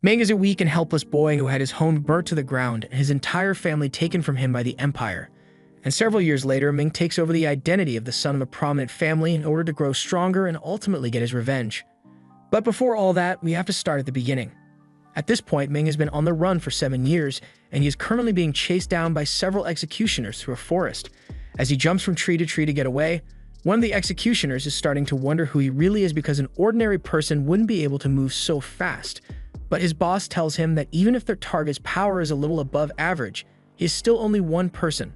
Ming is a weak and helpless boy who had his home burnt to the ground and his entire family taken from him by the Empire. And several years later, Ming takes over the identity of the son of a prominent family in order to grow stronger and ultimately get his revenge. But before all that, we have to start at the beginning. At this point, Ming has been on the run for 7 years, and he is currently being chased down by several executioners through a forest. As he jumps from tree to get away, one of the executioners is starting to wonder who he really is because an ordinary person wouldn't be able to move so fast. But his boss tells him that even if their target's power is a little above average, he is still only one person,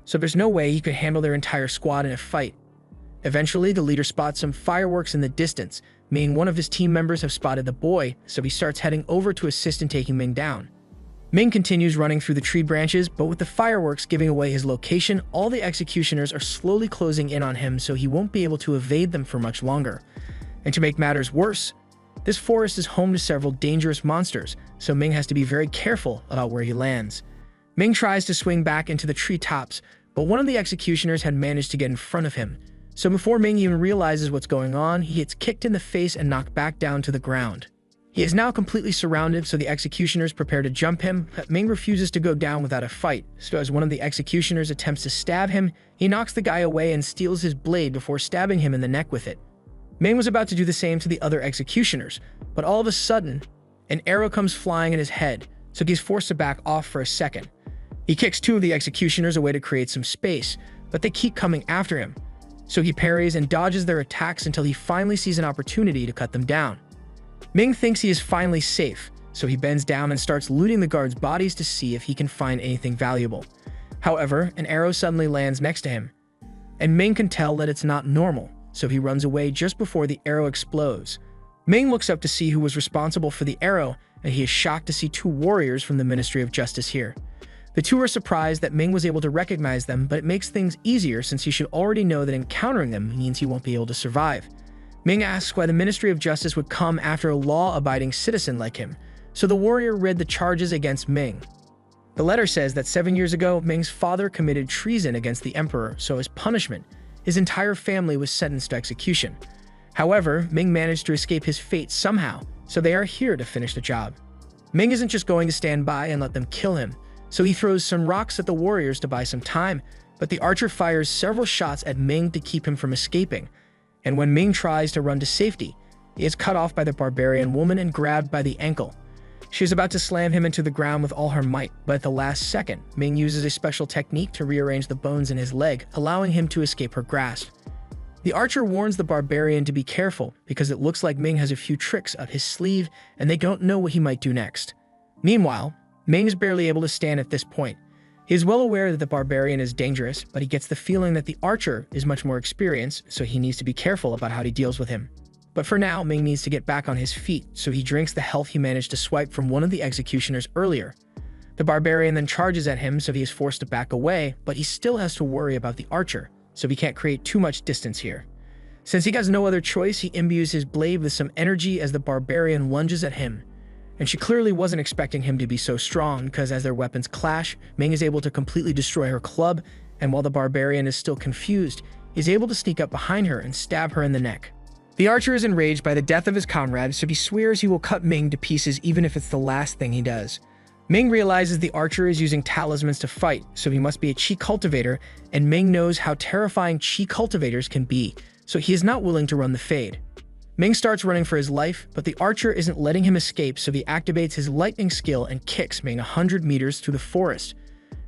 so there's no way he could handle their entire squad in a fight. Eventually, the leader spots some fireworks in the distance, meaning one of his team members have spotted the boy, so he starts heading over to assist in taking Ming down. Ming continues running through the tree branches, but with the fireworks giving away his location, all the executioners are slowly closing in on him so he won't be able to evade them for much longer. And to make matters worse, this forest is home to several dangerous monsters, so Ming has to be very careful about where he lands. Ming tries to swing back into the treetops, but one of the executioners had managed to get in front of him. So before Ming even realizes what's going on, he gets kicked in the face and knocked back down to the ground. He is now completely surrounded, so the executioners prepare to jump him, but Ming refuses to go down without a fight. So as one of the executioners attempts to stab him, he knocks the guy away and steals his blade before stabbing him in the neck with it. Ming was about to do the same to the other executioners, but all of a sudden, an arrow comes flying at his head, so he's forced to back off for a second. He kicks 2 of the executioners away to create some space, but they keep coming after him. So he parries and dodges their attacks until he finally sees an opportunity to cut them down. Ming thinks he is finally safe, so he bends down and starts looting the guards' bodies to see if he can find anything valuable. However, an arrow suddenly lands next to him, and Ming can tell that it's not normal, so he runs away just before the arrow explodes. Ming looks up to see who was responsible for the arrow, and he is shocked to see 2 warriors from the Ministry of Justice here. The 2 are surprised that Ming was able to recognize them, but it makes things easier since he should already know that encountering them means he won't be able to survive. Ming asks why the Ministry of Justice would come after a law-abiding citizen like him, so the warrior read the charges against Ming. The letter says that 7 years ago, Ming's father committed treason against the emperor, so as punishment, his entire family was sentenced to execution. However, Ming managed to escape his fate somehow, so they are here to finish the job. Ming isn't just going to stand by and let them kill him, so he throws some rocks at the warriors to buy some time, but the archer fires several shots at Ming to keep him from escaping. And when Ming tries to run to safety, he is cut off by the barbarian woman and grabbed by the ankle. She is about to slam him into the ground with all her might, but at the last second, Ming uses a special technique to rearrange the bones in his leg, allowing him to escape her grasp. The archer warns the barbarian to be careful because it looks like Ming has a few tricks up his sleeve and they don't know what he might do next. Meanwhile, Ming is barely able to stand at this point. He is well aware that the barbarian is dangerous, but he gets the feeling that the archer is much more experienced, so he needs to be careful about how he deals with him. But for now, Ming needs to get back on his feet, so he drinks the health he managed to swipe from one of the executioners earlier. The barbarian then charges at him, so he is forced to back away, but he still has to worry about the archer, so he can't create too much distance here. Since he has no other choice, he imbues his blade with some energy as the barbarian lunges at him. And she clearly wasn't expecting him to be so strong because as their weapons clash, Ming is able to completely destroy her club, and while the barbarian is still confused, he's able to sneak up behind her and stab her in the neck. The archer is enraged by the death of his comrade, so he swears he will cut Ming to pieces even if it's the last thing he does. Ming realizes the archer is using talismans to fight, so he must be a chi cultivator, and Ming knows how terrifying chi cultivators can be, so he is not willing to run the fade. Ming starts running for his life, but the archer isn't letting him escape, so he activates his lightning skill and kicks Ming 100 meters through the forest.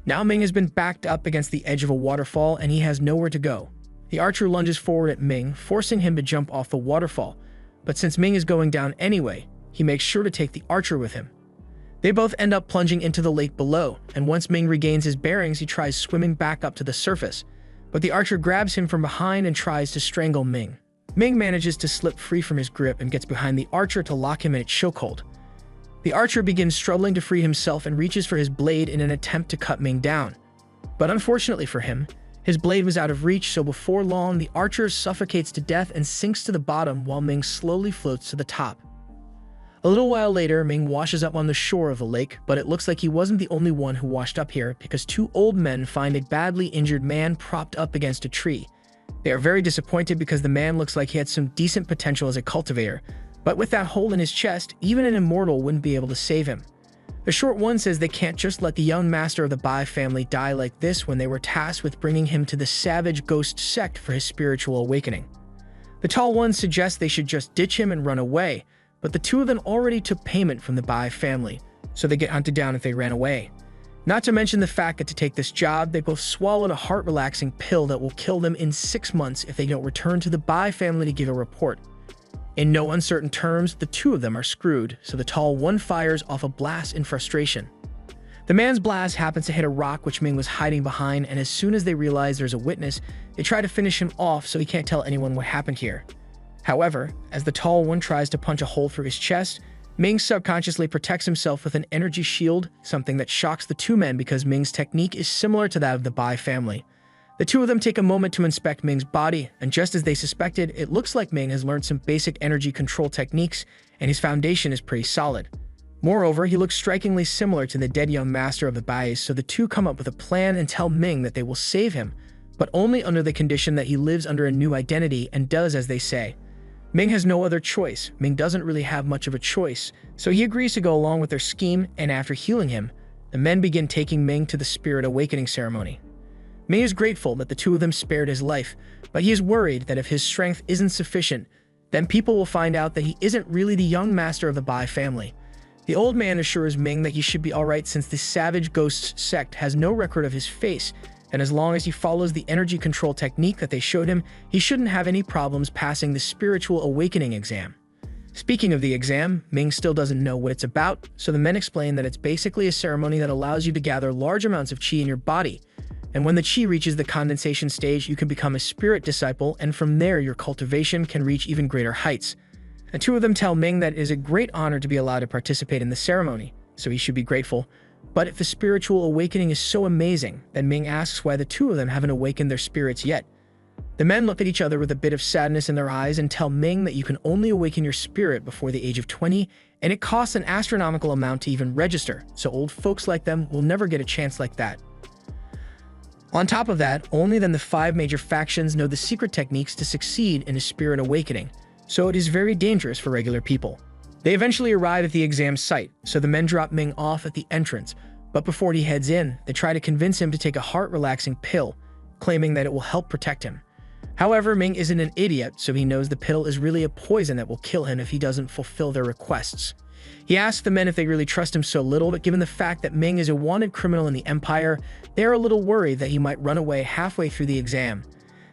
Now Ming has been backed up against the edge of a waterfall and he has nowhere to go. The archer lunges forward at Ming, forcing him to jump off the waterfall, but since Ming is going down anyway, he makes sure to take the archer with him. They both end up plunging into the lake below, and once Ming regains his bearings, he tries swimming back up to the surface, but the archer grabs him from behind and tries to strangle Ming. Ming manages to slip free from his grip and gets behind the archer to lock him in its chokehold. The archer begins struggling to free himself and reaches for his blade in an attempt to cut Ming down. But unfortunately for him, his blade was out of reach, so before long, the archer suffocates to death and sinks to the bottom while Ming slowly floats to the top. A little while later, Ming washes up on the shore of the lake, but it looks like he wasn't the only one who washed up here because 2 old men find a badly injured man propped up against a tree. They are very disappointed because the man looks like he had some decent potential as a cultivator, But with that hole in his chest, even an immortal wouldn't be able to save him. The short one says they can't just let the young master of the Bai family die like this when they were tasked with bringing him to the savage ghost sect for his spiritual awakening. The tall one suggests they should just ditch him and run away, but the two of them already took payment from the Bai family, so they get hunted down if they ran away. Not to mention the fact that to take this job, they both swallowed a heart-relaxing pill that will kill them in 6 months if they don't return to the Bai family to give a report. In no uncertain terms, the two of them are screwed, so the tall one fires off a blast in frustration. The man's blast happens to hit a rock which Ming was hiding behind, and as soon as they realize there's a witness, they try to finish him off so he can't tell anyone what happened here. However, as the tall one tries to punch a hole through his chest, Ming subconsciously protects himself with an energy shield, something that shocks the two men because Ming's technique is similar to that of the Bai family. The two of them take a moment to inspect Ming's body, and just as they suspected, it looks like Ming has learned some basic energy control techniques, and his foundation is pretty solid. Moreover, he looks strikingly similar to the dead young master of the Bais, so the two come up with a plan and tell Ming that they will save him, but only under the condition that he lives under a new identity and does as they say. Ming has no other choice. Ming doesn't really have much of a choice, so he agrees to go along with their scheme, and after healing him, the men begin taking Ming to the spirit awakening ceremony. Ming is grateful that the two of them spared his life, but he is worried that if his strength isn't sufficient, then people will find out that he isn't really the young master of the Bai family. The old man assures Ming that he should be alright since the savage ghost sect has no record of his face, and as long as he follows the energy control technique that they showed him, he shouldn't have any problems passing the spiritual awakening exam. Speaking of the exam, Ming still doesn't know what it's about, so the men explain that it's basically a ceremony that allows you to gather large amounts of qi in your body, and when the qi reaches the condensation stage, you can become a spirit disciple, and from there your cultivation can reach even greater heights. The two of them tell Ming that it is a great honor to be allowed to participate in the ceremony, so he should be grateful. But if the spiritual awakening is so amazing, then Ming asks why the two of them haven't awakened their spirits yet. The men look at each other with a bit of sadness in their eyes and tell Ming that you can only awaken your spirit before the age of 20, and it costs an astronomical amount to even register, so old folks like them will never get a chance like that. On top of that, only then the 5 major factions know the secret techniques to succeed in a spirit awakening, so it is very dangerous for regular people. They eventually arrive at the exam site, so the men drop Ming off at the entrance, but before he heads in, they try to convince him to take a heart-relaxing pill, claiming that it will help protect him. However, Ming isn't an idiot, so he knows the pill is really a poison that will kill him if he doesn't fulfill their requests. He asks the men if they really trust him so little, but given the fact that Ming is a wanted criminal in the Empire, they are a little worried that he might run away halfway through the exam.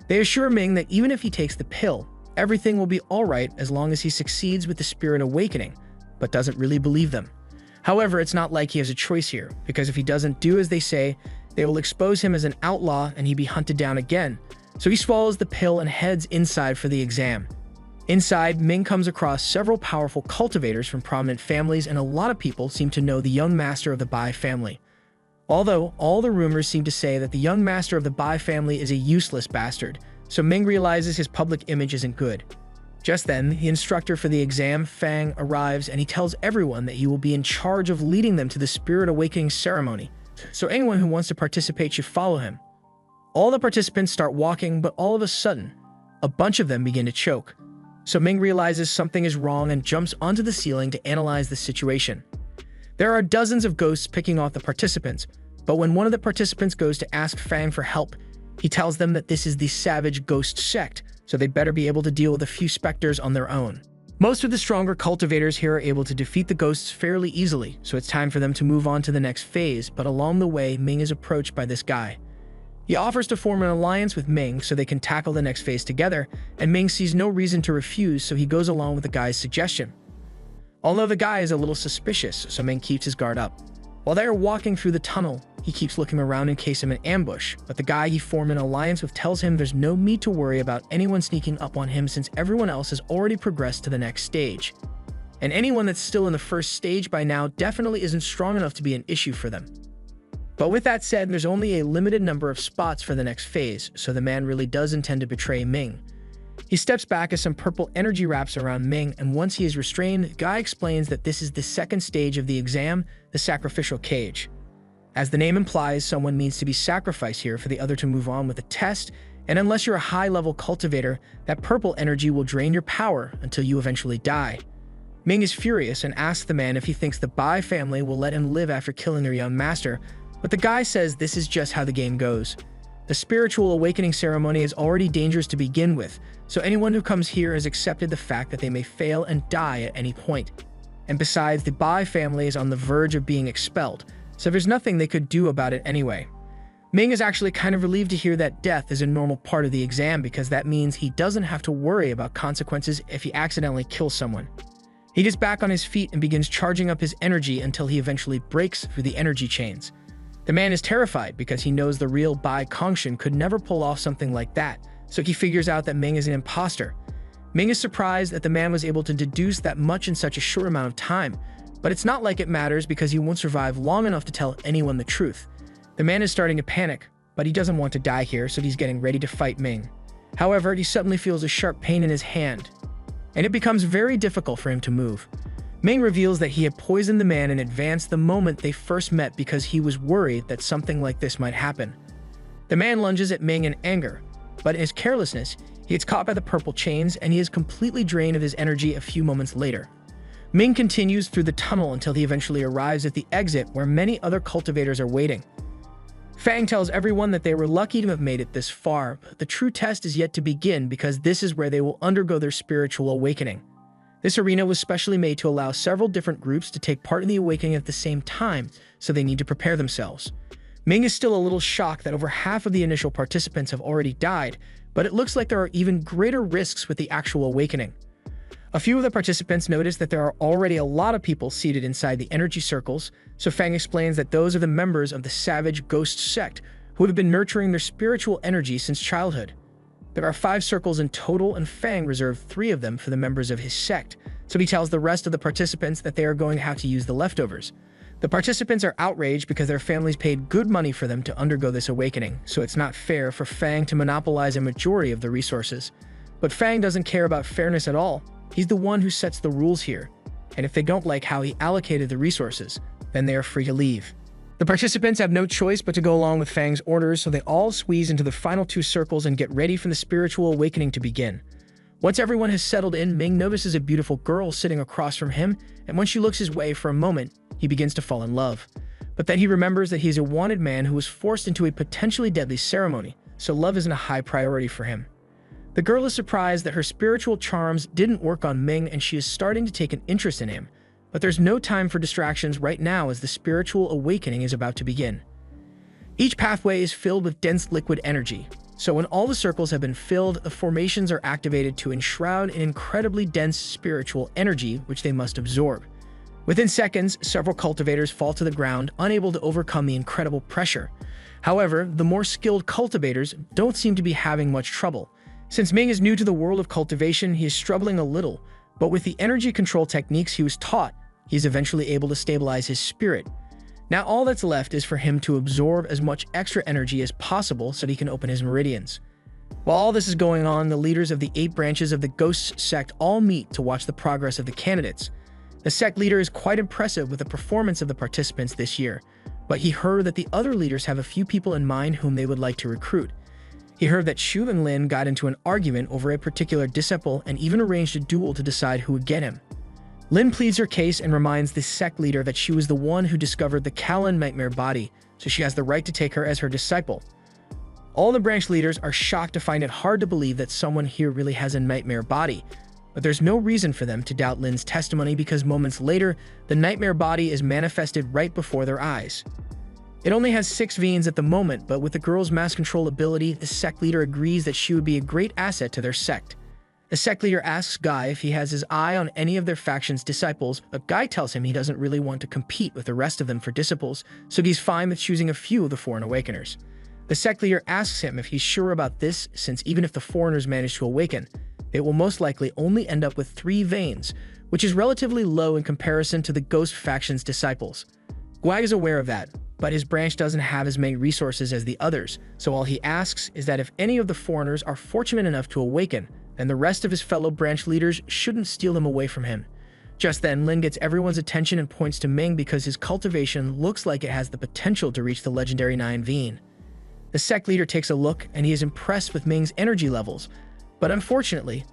They assure Ming that even if he takes the pill, everything will be alright as long as he succeeds with the spirit awakening, but doesn't really believe them. However, it's not like he has a choice here, because if he doesn't do as they say, they will expose him as an outlaw and he'd be hunted down again, so he swallows the pill and heads inside for the exam. Inside, Ming comes across several powerful cultivators from prominent families, and a lot of people seem to know the young master of the Bai family. Although, all the rumors seem to say that the young master of the Bai family is a useless bastard, so Ming realizes his public image isn't good. Just then, the instructor for the exam, Fang, arrives and he tells everyone that he will be in charge of leading them to the spirit awakening ceremony, so anyone who wants to participate should follow him. All the participants start walking, but all of a sudden, a bunch of them begin to choke. So Ming realizes something is wrong and jumps onto the ceiling to analyze the situation. There are dozens of ghosts picking off the participants, but when one of the participants goes to ask Fang for help, he tells them that this is the savage ghost sect, so they better be able to deal with a few specters on their own. Most of the stronger cultivators here are able to defeat the ghosts fairly easily, so it's time for them to move on to the next phase, but along the way, Ming is approached by this guy. He offers to form an alliance with Ming so they can tackle the next phase together, and Ming sees no reason to refuse, so he goes along with the guy's suggestion. Although the guy is a little suspicious, so Ming keeps his guard up. While they are walking through the tunnel, he keeps looking around in case of an ambush, but the guy he formed an alliance with tells him there's no need to worry about anyone sneaking up on him since everyone else has already progressed to the next stage. And anyone that's still in the first stage by now definitely isn't strong enough to be an issue for them. But with that said, there's only a limited number of spots for the next phase, so the man really does intend to betray Ming. He steps back as some purple energy wraps around Ming, and once he is restrained, the guy explains that this is the second stage of the exam, the sacrificial cage. As the name implies, someone needs to be sacrificed here for the other to move on with the test, and unless you're a high-level cultivator, that purple energy will drain your power until you eventually die. Ming is furious and asks the man if he thinks the Bai family will let him live after killing their young master, but the guy says this is just how the game goes. The spiritual awakening ceremony is already dangerous to begin with, so anyone who comes here has accepted the fact that they may fail and die at any point. And besides, the Bai family is on the verge of being expelled, so there's nothing they could do about it anyway. Ming is actually kind of relieved to hear that death is a normal part of the exam because that means he doesn't have to worry about consequences if he accidentally kills someone. He gets back on his feet and begins charging up his energy until he eventually breaks through the energy chains. The man is terrified because he knows the real Bai Kongshin could never pull off something like that, so he figures out that Ming is an imposter. Ming is surprised that the man was able to deduce that much in such a short amount of time, but it's not like it matters because he won't survive long enough to tell anyone the truth. The man is starting to panic, but he doesn't want to die here, so he's getting ready to fight Ming. However, he suddenly feels a sharp pain in his hand, and it becomes very difficult for him to move. Ming reveals that he had poisoned the man in advance the moment they first met because he was worried that something like this might happen. The man lunges at Ming in anger, but in his carelessness, he gets caught by the purple chains and he is completely drained of his energy a few moments later. Ming continues through the tunnel until he eventually arrives at the exit where many other cultivators are waiting. Fang tells everyone that they were lucky to have made it this far, but the true test is yet to begin because this is where they will undergo their spiritual awakening. This arena was specially made to allow several different groups to take part in the awakening at the same time, so they need to prepare themselves. Ming is still a little shocked that over half of the initial participants have already died, but it looks like there are even greater risks with the actual awakening. A few of the participants notice that there are already a lot of people seated inside the energy circles, so Fang explains that those are the members of the Savage Ghost sect who have been nurturing their spiritual energy since childhood. There are 5 circles in total, and Fang reserved 3 of them for the members of his sect, so he tells the rest of the participants that they are going to have to use the leftovers. The participants are outraged because their families paid good money for them to undergo this awakening, so it's not fair for Fang to monopolize a majority of the resources. But Fang doesn't care about fairness at all. He's the one who sets the rules here, and if they don't like how he allocated the resources, then they are free to leave. The participants have no choice but to go along with Fang's orders, so they all squeeze into the final 2 circles and get ready for the spiritual awakening to begin. Once everyone has settled in, Ming notices a beautiful girl sitting across from him, and when she looks his way for a moment, he begins to fall in love. But then he remembers that he's a wanted man who was forced into a potentially deadly ceremony, so love isn't a high priority for him. The girl is surprised that her spiritual charms didn't work on Ming and she is starting to take an interest in him, but there's no time for distractions right now as the spiritual awakening is about to begin. Each pathway is filled with dense liquid energy, so when all the circles have been filled, the formations are activated to enshroud an incredibly dense spiritual energy which they must absorb. Within seconds, several cultivators fall to the ground, unable to overcome the incredible pressure. However, the more skilled cultivators don't seem to be having much trouble. Since Ming is new to the world of cultivation, he is struggling a little, but with the energy control techniques he was taught, he is eventually able to stabilize his spirit. Now all that's left is for him to absorb as much extra energy as possible so that he can open his meridians. While all this is going on, the leaders of the 8 branches of the Ghost sect all meet to watch the progress of the candidates. The sect leader is quite impressive with the performance of the participants this year, but he heard that the other leaders have a few people in mind whom they would like to recruit. He heard that Shu and Lin got into an argument over a particular disciple and even arranged a duel to decide who would get him. Lin pleads her case and reminds the sect leader that she was the one who discovered the Kalin nightmare body, so she has the right to take her as her disciple. All the branch leaders are shocked to find it hard to believe that someone here really has a nightmare body, but there's no reason for them to doubt Lin's testimony because moments later, the nightmare body is manifested right before their eyes. It only has 6 veins at the moment, but with the girl's mass control ability, the sect leader agrees that she would be a great asset to their sect. The sect leader asks Guy if he has his eye on any of their faction's disciples, but Guy tells him he doesn't really want to compete with the rest of them for disciples, so he's fine with choosing a few of the foreign awakeners. The sect leader asks him if he's sure about this, since even if the foreigners manage to awaken, it will most likely only end up with 3 veins, which is relatively low in comparison to the Ghost faction's disciples. Guy is aware of that, but his branch doesn't have as many resources as the others, so all he asks is that if any of the foreigners are fortunate enough to awaken, then the rest of his fellow branch leaders shouldn't steal them away from him. Just then, Lin gets everyone's attention and points to Ming because his cultivation looks like it has the potential to reach the legendary 9 vein. The sect leader takes a look and he is impressed with Ming's energy levels, but unfortunately,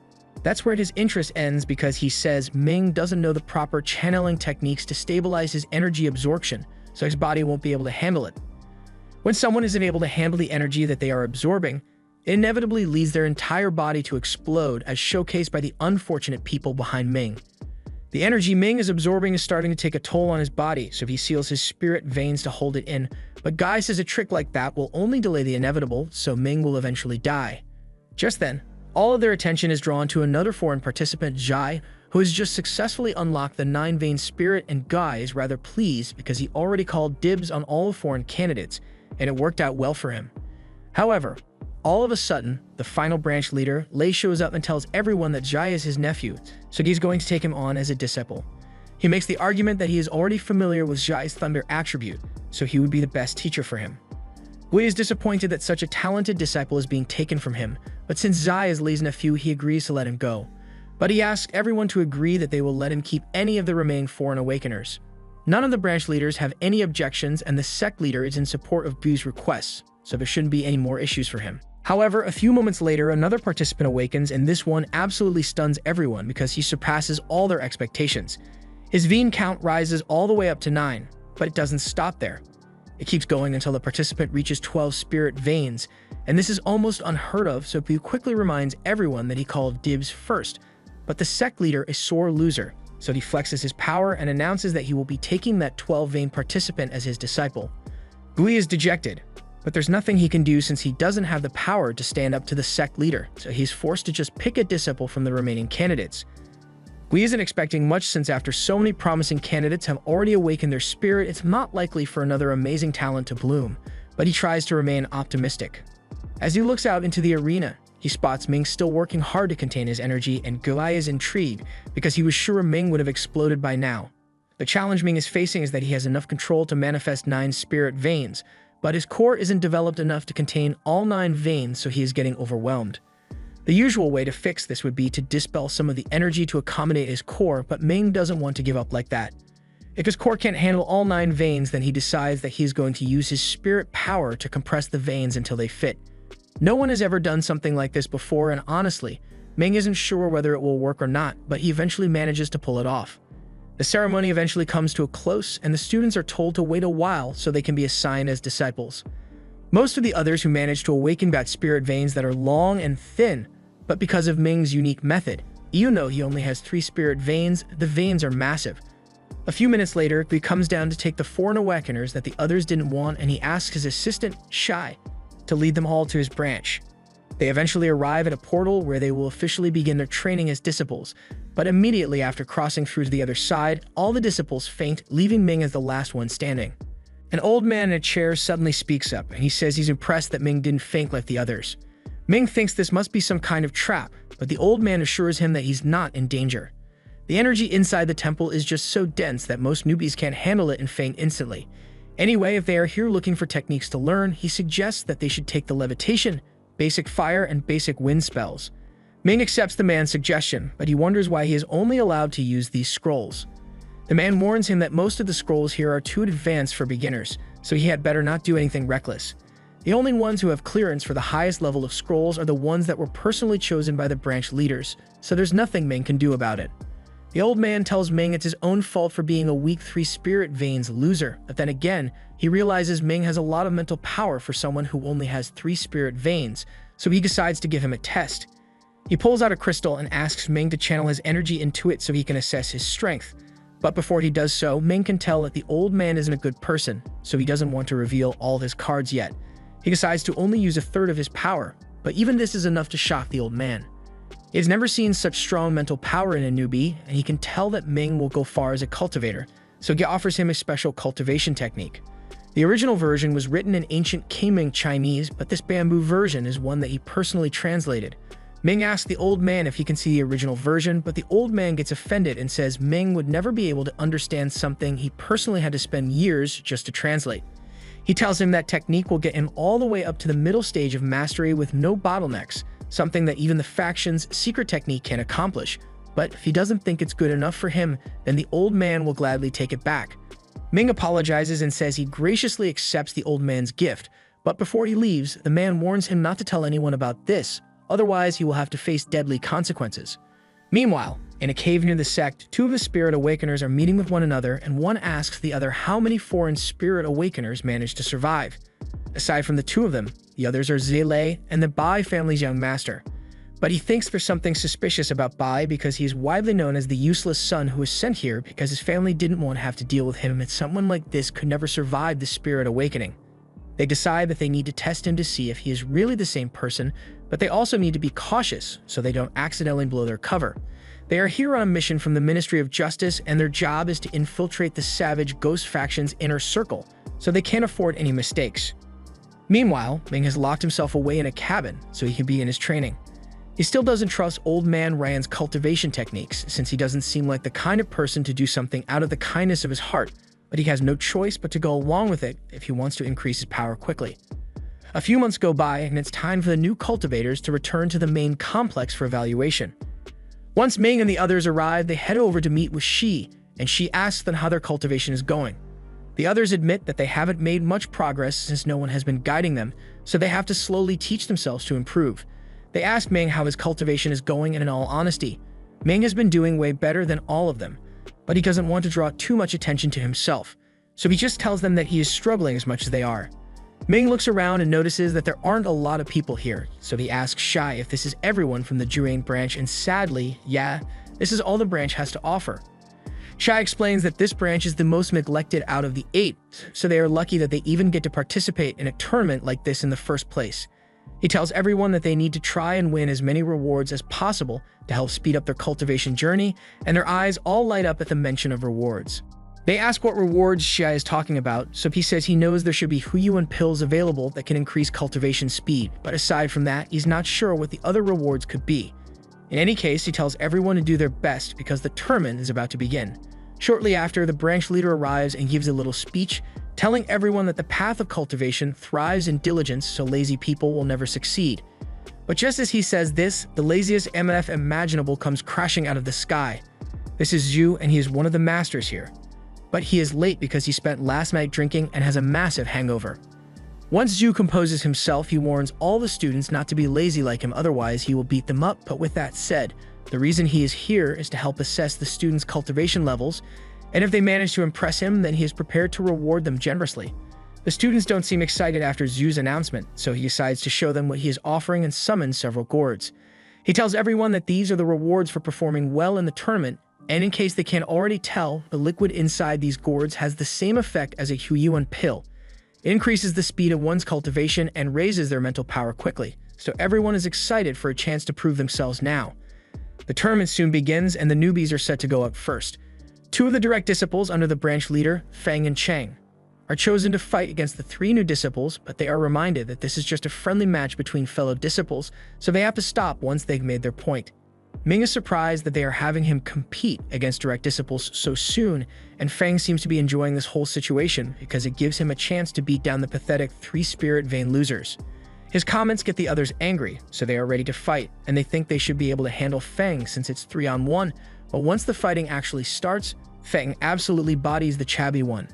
That's where his interest ends because he says Ming doesn't know the proper channeling techniques to stabilize his energy absorption, so his body won't be able to handle it. When someone isn't able to handle the energy that they are absorbing, it inevitably leads their entire body to explode, as showcased by the unfortunate people behind Ming. The energy Ming is absorbing is starting to take a toll on his body, so he seals his spirit veins to hold it in, but Guy says a trick like that will only delay the inevitable, so Ming will eventually die. Just then, all of their attention is drawn to another foreign participant, Jai, who has just successfully unlocked the 9-vein spirit, and Guy is rather pleased because he already called dibs on all the foreign candidates, and it worked out well for him. However, all of a sudden, the final branch leader, Lei, shows up and tells everyone that Jai is his nephew, so he's going to take him on as a disciple. He makes the argument that he is already familiar with Jai's thunder attribute, so he would be the best teacher for him. Gui is disappointed that such a talented disciple is being taken from him, but since Zai is Lei's nephew, he agrees to let him go. But he asks everyone to agree that they will let him keep any of the remaining foreign awakeners. None of the branch leaders have any objections, and the sect leader is in support of Gui's requests, so there shouldn't be any more issues for him. However, a few moments later, another participant awakens, and this one absolutely stuns everyone because he surpasses all their expectations. His vein count rises all the way up to 9, but it doesn't stop there. It keeps going until the participant reaches 12 spirit veins, and this is almost unheard of, so he quickly reminds everyone that he called dibs first. But the sect leader is sore loser, so he flexes his power and announces that he will be taking that 12-vein participant as his disciple. Gui is dejected, but there's nothing he can do since he doesn't have the power to stand up to the sect leader, so he's forced to just pick a disciple from the remaining candidates. Gui isn't expecting much since after so many promising candidates have already awakened their spirit, it's not likely for another amazing talent to bloom, but he tries to remain optimistic. As he looks out into the arena, he spots Ming still working hard to contain his energy, and Gui is intrigued because he was sure Ming would have exploded by now. The challenge Ming is facing is that he has enough control to manifest 9 spirit veins, but his core isn't developed enough to contain all 9 veins, so he is getting overwhelmed. The usual way to fix this would be to dispel some of the energy to accommodate his core, but Ming doesn't want to give up like that. If his core can't handle all 9 veins, then he decides that he is going to use his spirit power to compress the veins until they fit. No one has ever done something like this before, and honestly, Ming isn't sure whether it will work or not, but he eventually manages to pull it off. The ceremony eventually comes to a close, and the students are told to wait a while so they can be assigned as disciples. Most of the others who manage to awaken got spirit veins that are long and thin, but because of Ming's unique method, even though he only has 3 spirit veins, the veins are massive. A few minutes later, he comes down to take the foreign awakeners that the others didn't want, and he asks his assistant, Shai, to lead them all to his branch. They eventually arrive at a portal where they will officially begin their training as disciples, but immediately after crossing through to the other side, all the disciples faint, leaving Ming as the last one standing. An old man in a chair suddenly speaks up, and he says he's impressed that Ming didn't faint like the others. Ming thinks this must be some kind of trap, but the old man assures him that he's not in danger. The energy inside the temple is just so dense that most newbies can't handle it and faint instantly. Anyway, if they are here looking for techniques to learn, he suggests that they should take the levitation, basic fire, and basic wind spells. Ming accepts the man's suggestion, but he wonders why he is only allowed to use these scrolls. The man warns him that most of the scrolls here are too advanced for beginners, so he had better not do anything reckless. The only ones who have clearance for the highest level of scrolls are the ones that were personally chosen by the branch leaders, so there's nothing Ming can do about it. The old man tells Ming it's his own fault for being a weak 3 spirit veins loser, but then again, he realizes Ming has a lot of mental power for someone who only has 3 spirit veins, so he decides to give him a test. He pulls out a crystal and asks Ming to channel his energy into it so he can assess his strength. But before he does so, Ming can tell that the old man isn't a good person, so he doesn't want to reveal all of his cards yet. He decides to only use 1/3 of his power, but even this is enough to shock the old man. He has never seen such strong mental power in a newbie, and he can tell that Ming will go far as a cultivator, so he offers him a special cultivation technique. The original version was written in ancient Qiming Chinese, but this bamboo version is one that he personally translated. Ming asks the old man if he can see the original version, but the old man gets offended and says Ming would never be able to understand something he personally had to spend years just to translate. He tells him that technique will get him all the way up to the middle stage of mastery with no bottlenecks, something that even the faction's secret technique can accomplish. But if he doesn't think it's good enough for him, then the old man will gladly take it back. Ming apologizes and says he graciously accepts the old man's gift, but before he leaves, the man warns him not to tell anyone about this, otherwise he will have to face deadly consequences. Meanwhile, in a cave near the sect, two of the spirit awakeners are meeting with one another, and one asks the other how many foreign spirit awakeners managed to survive. Aside from the two of them, the others are Zele and the Bai family's young master. But he thinks there's something suspicious about Bai because he is widely known as the useless son who was sent here because his family didn't want to have to deal with him, and someone like this could never survive the spirit awakening. They decide that they need to test him to see if he is really the same person, but they also need to be cautious so they don't accidentally blow their cover. They are here on a mission from the Ministry of Justice, and their job is to infiltrate the savage ghost faction's inner circle, so they can't afford any mistakes. Meanwhile, Ming has locked himself away in a cabin so he can be in his training. He still doesn't trust Old Man Ryan's cultivation techniques, since he doesn't seem like the kind of person to do something out of the kindness of his heart, but he has no choice but to go along with it if he wants to increase his power quickly. A few months go by, and it's time for the new cultivators to return to the main complex for evaluation. Once Ming and the others arrive, they head over to meet with Shi, and Shi asks them how their cultivation is going. The others admit that they haven't made much progress since no one has been guiding them, so they have to slowly teach themselves to improve. They ask Ming how his cultivation is going, and in all honesty, Ming has been doing way better than all of them, but he doesn't want to draw too much attention to himself, so he just tells them that he is struggling as much as they are. Ming looks around and notices that there aren't a lot of people here, so he asks Shai if this is everyone from the Jurain branch, and sadly, yeah, this is all the branch has to offer. Shai explains that this branch is the most neglected out of the 8, so they are lucky that they even get to participate in a tournament like this in the first place. He tells everyone that they need to try and win as many rewards as possible to help speed up their cultivation journey, and their eyes all light up at the mention of rewards. They ask what rewards Shai is talking about, so he says he knows there should be Huyuan pills available that can increase cultivation speed, but aside from that, he's not sure what the other rewards could be. In any case, he tells everyone to do their best because the tournament is about to begin. Shortly after, the branch leader arrives and gives a little speech, telling everyone that the path of cultivation thrives in diligence, so lazy people will never succeed. But just as he says this, the laziest MF imaginable comes crashing out of the sky. This is Zhu, and he is one of the masters here. But he is late because he spent last night drinking and has a massive hangover. Once Zhu composes himself, he warns all the students not to be lazy like him, otherwise he will beat them up. But with that said, the reason he is here is to help assess the students' cultivation levels, and if they manage to impress him, then he is prepared to reward them generously. The students don't seem excited after Zhu's announcement, so he decides to show them what he is offering and summons several gourds. He tells everyone that these are the rewards for performing well in the tournament, and in case they can't already tell, the liquid inside these gourds has the same effect as a Huyuan pill. It increases the speed of one's cultivation and raises their mental power quickly, so everyone is excited for a chance to prove themselves now. The tournament soon begins, and the newbies are set to go up first. Two of the direct disciples under the branch leader, Fang and Chang, are chosen to fight against the 3 new disciples, but they are reminded that this is just a friendly match between fellow disciples, so they have to stop once they've made their point. Ming is surprised that they are having him compete against direct disciples so soon, and Fang seems to be enjoying this whole situation because it gives him a chance to beat down the pathetic 3 spirit vein losers. His comments get the others angry, so they are ready to fight, and they think they should be able to handle Fang since it's 3-on-1, but once the fighting actually starts, Fang absolutely bodies the chubby one.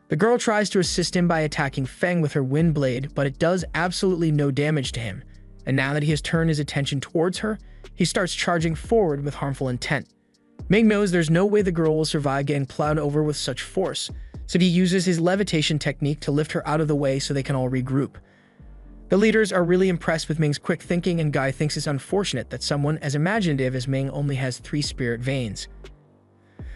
The girl tries to assist him by attacking Fang with her wind blade, but it does absolutely no damage to him, and now that he has turned his attention towards her, he starts charging forward with harmful intent. Ming knows there's no way the girl will survive getting plowed over with such force, so he uses his levitation technique to lift her out of the way so they can all regroup. The leaders are really impressed with Ming's quick thinking, and Guy thinks it's unfortunate that someone as imaginative as Ming only has 3 spirit veins.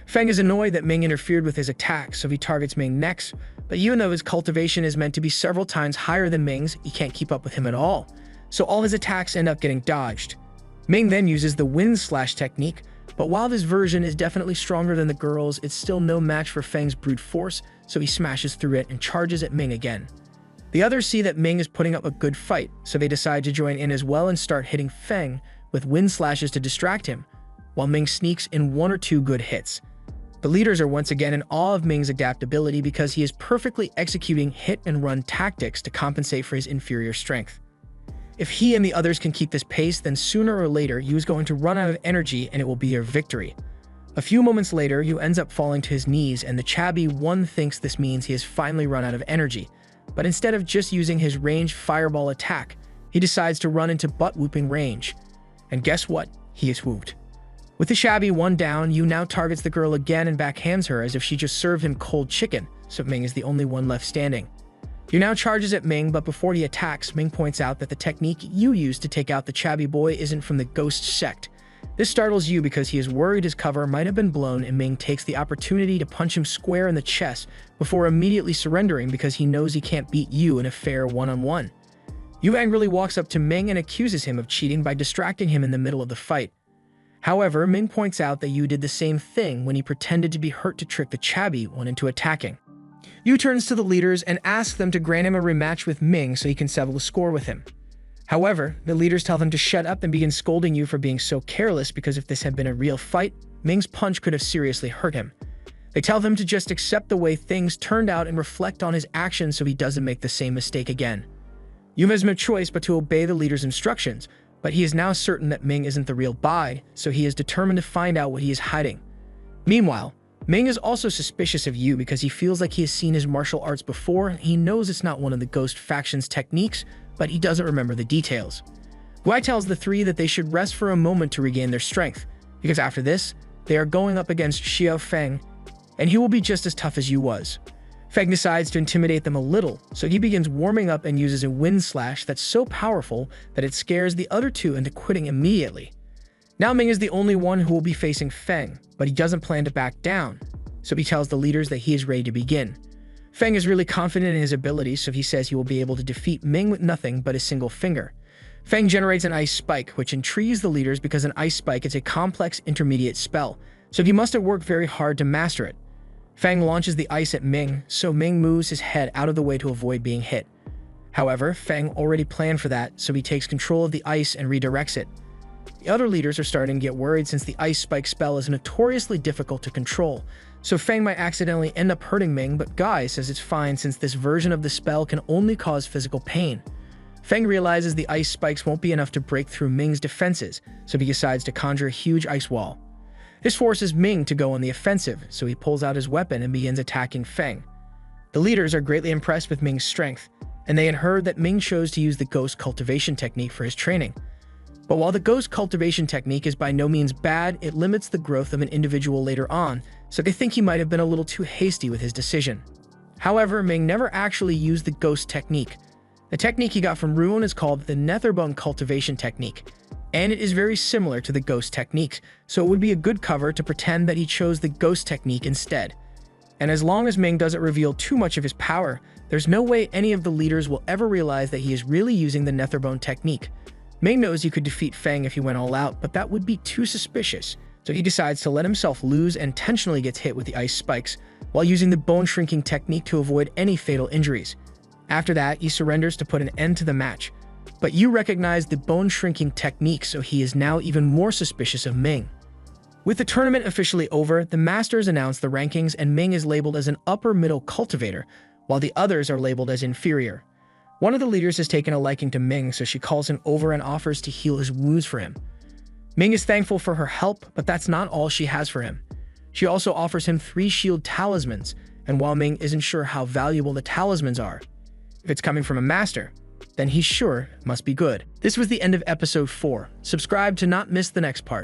Feng is annoyed that Ming interfered with his attack, so he targets Ming next, but even though his cultivation is meant to be several times higher than Ming's, he can't keep up with him at all, so all his attacks end up getting dodged. Ming then uses the wind slash technique, but while this version is definitely stronger than the girl's, it's still no match for Feng's brute force, so he smashes through it and charges at Ming again. The others see that Ming is putting up a good fight, so they decide to join in as well and start hitting Feng with wind slashes to distract him, while Ming sneaks in 1 or 2 good hits. The leaders are once again in awe of Ming's adaptability because he is perfectly executing hit-and-run tactics to compensate for his inferior strength. If he and the others can keep this pace, then sooner or later Yu is going to run out of energy and it will be their victory. A few moments later, Yu ends up falling to his knees, and the chubby one thinks this means he has finally run out of energy. But instead of just using his ranged fireball attack, he decides to run into butt-whooping range. And guess what? He is whooped. With the shabby one down, Yu now targets the girl again and backhands her as if she just served him cold chicken, so Ming is the only one left standing. Yu now charges at Ming, but before he attacks, Ming points out that the technique Yu used to take out the Chabby boy isn't from the Ghost sect. This startles Yu because he is worried his cover might have been blown, and Ming takes the opportunity to punch him square in the chest before immediately surrendering because he knows he can't beat Yu in a fair one-on-one. Yu angrily walks up to Ming and accuses him of cheating by distracting him in the middle of the fight. However, Ming points out that Yu did the same thing when he pretended to be hurt to trick the Chabby one into attacking. Yu turns to the leaders and asks them to grant him a rematch with Ming so he can settle the score with him. However, the leaders tell them to shut up and begin scolding Yu for being so careless because if this had been a real fight, Ming's punch could have seriously hurt him. They tell him to just accept the way things turned out and reflect on his actions so he doesn't make the same mistake again. Yu has no choice but to obey the leader's instructions, but he is now certain that Ming isn't the real Bai, so he is determined to find out what he is hiding. Meanwhile, Ming is also suspicious of Yu because he feels like he has seen his martial arts before and he knows it's not one of the Ghost faction's techniques, but he doesn't remember the details. Guai tells the three that they should rest for a moment to regain their strength, because after this, they are going up against Xiao Feng, and he will be just as tough as Yu was. Feng decides to intimidate them a little, so he begins warming up and uses a wind slash that's so powerful that it scares the other two into quitting immediately. Now Ming is the only one who will be facing Feng, but he doesn't plan to back down, so he tells the leaders that he is ready to begin. Feng is really confident in his abilities, so he says he will be able to defeat Ming with nothing but a single finger. Feng generates an ice spike, which intrigues the leaders because an ice spike is a complex intermediate spell, so he must have worked very hard to master it. Feng launches the ice at Ming, so Ming moves his head out of the way to avoid being hit. However, Feng already planned for that, so he takes control of the ice and redirects it. The other leaders are starting to get worried since the ice spike spell is notoriously difficult to control, so Feng might accidentally end up hurting Ming, but Guai says it's fine since this version of the spell can only cause physical pain. Feng realizes the ice spikes won't be enough to break through Ming's defenses, so he decides to conjure a huge ice wall. This forces Ming to go on the offensive, so he pulls out his weapon and begins attacking Feng. The leaders are greatly impressed with Ming's strength, and they had heard that Ming chose to use the ghost cultivation technique for his training. But while the ghost cultivation technique is by no means bad, it limits the growth of an individual later on, so they think he might have been a little too hasty with his decision. However, Ming never actually used the ghost technique. The technique he got from Ruin is called the Netherbone cultivation technique, and it is very similar to the ghost techniques, so it would be a good cover to pretend that he chose the ghost technique instead. And as long as Ming doesn't reveal too much of his power, there's no way any of the leaders will ever realize that he is really using the Netherbone technique. Ming knows he could defeat Feng if he went all out, but that would be too suspicious, so he decides to let himself lose and intentionally gets hit with the ice spikes, while using the bone shrinking technique to avoid any fatal injuries. After that, he surrenders to put an end to the match, but Yu recognized the bone shrinking technique, so he is now even more suspicious of Ming. With the tournament officially over, the Masters announce the rankings and Ming is labeled as an upper-middle cultivator, while the others are labeled as inferior. One of the leaders has taken a liking to Ming, so she calls him over and offers to heal his wounds for him. Ming is thankful for her help, but that's not all she has for him. She also offers him 3 shield talismans, and while Ming isn't sure how valuable the talismans are, if it's coming from a master, then he's sure it must be good. This was the end of episode 4. Subscribe to not miss the next part.